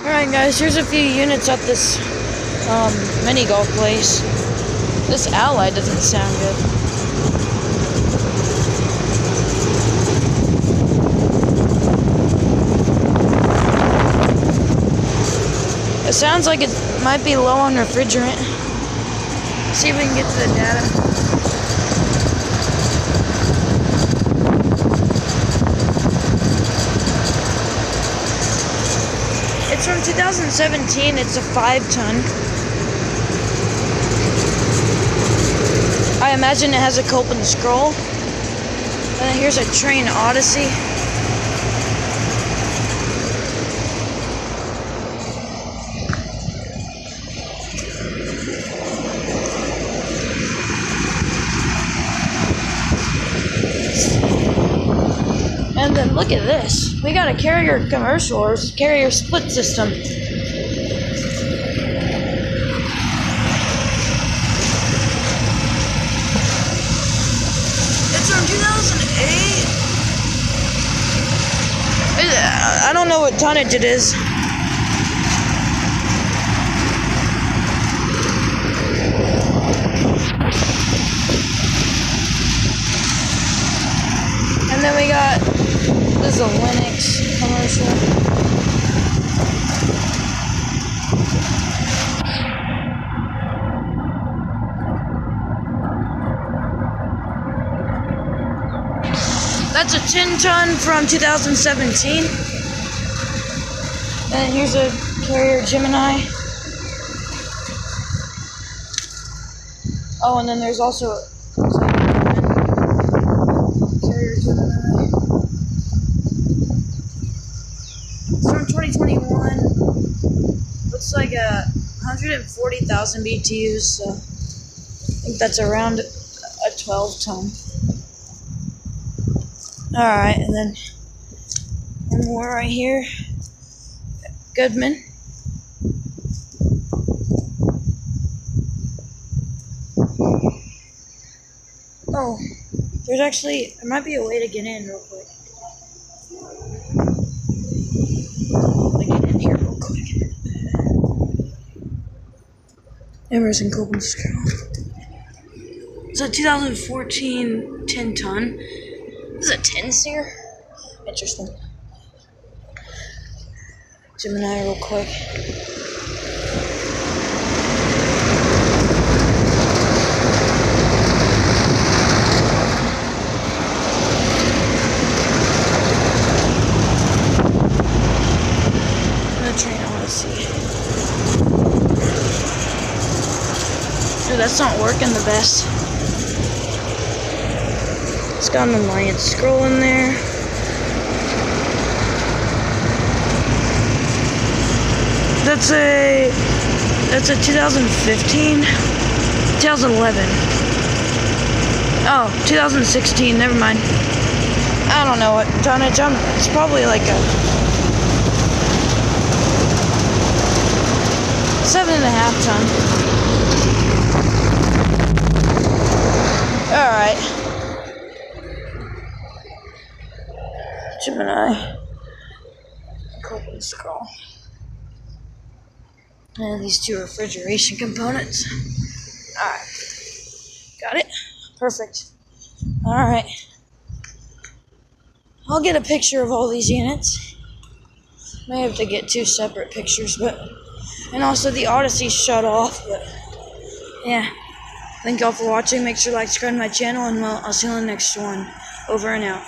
Alright guys, here's a few units at this mini golf place. This Ally doesn't sound good. It sounds like it might be low on refrigerant. Let's see if we can get to the data. It's from 2017, it's a 5-ton. I imagine it has a cope and scroll. And then here's a Train Odyssey. And then look at this. We got a Carrier commercial or Carrier split system. It's from 2008. I don't know what tonnage it is. And then we got, this is a Linux commercial. That's a 10-ton from 2017. And here's a Carrier Gemini. Oh, and then there's also a Carrier Gemini. It's from 2021. Looks like 140,000 BTUs, so I think that's around a 12-ton. Alright, and then one more right here. Goodman. Oh, there might be a way to get in real quick. Get in here real quick. Emerson Copeland Scroll. It's a 2014 10-ton. This is a 10 SEER? Interesting. Gemini real quick. Train Odyssey. Dude, that's not working the best. It's got an Alliance scroll in there. That's a 2015, 2011. Oh, 2016. Never mind. I don't know what tonnage. It's probably like a 7.5 ton. Alright. Gemini. Copeland scroll. And these two refrigeration components. Alright. Got it? Perfect. Alright. I'll get a picture of all these units. May have to get 2 separate pictures, but... And also the Odyssey shut off, but... Yeah. Thank y'all for watching. Make sure to like, subscribe to my channel, and I'll see you on the next one. Over and out.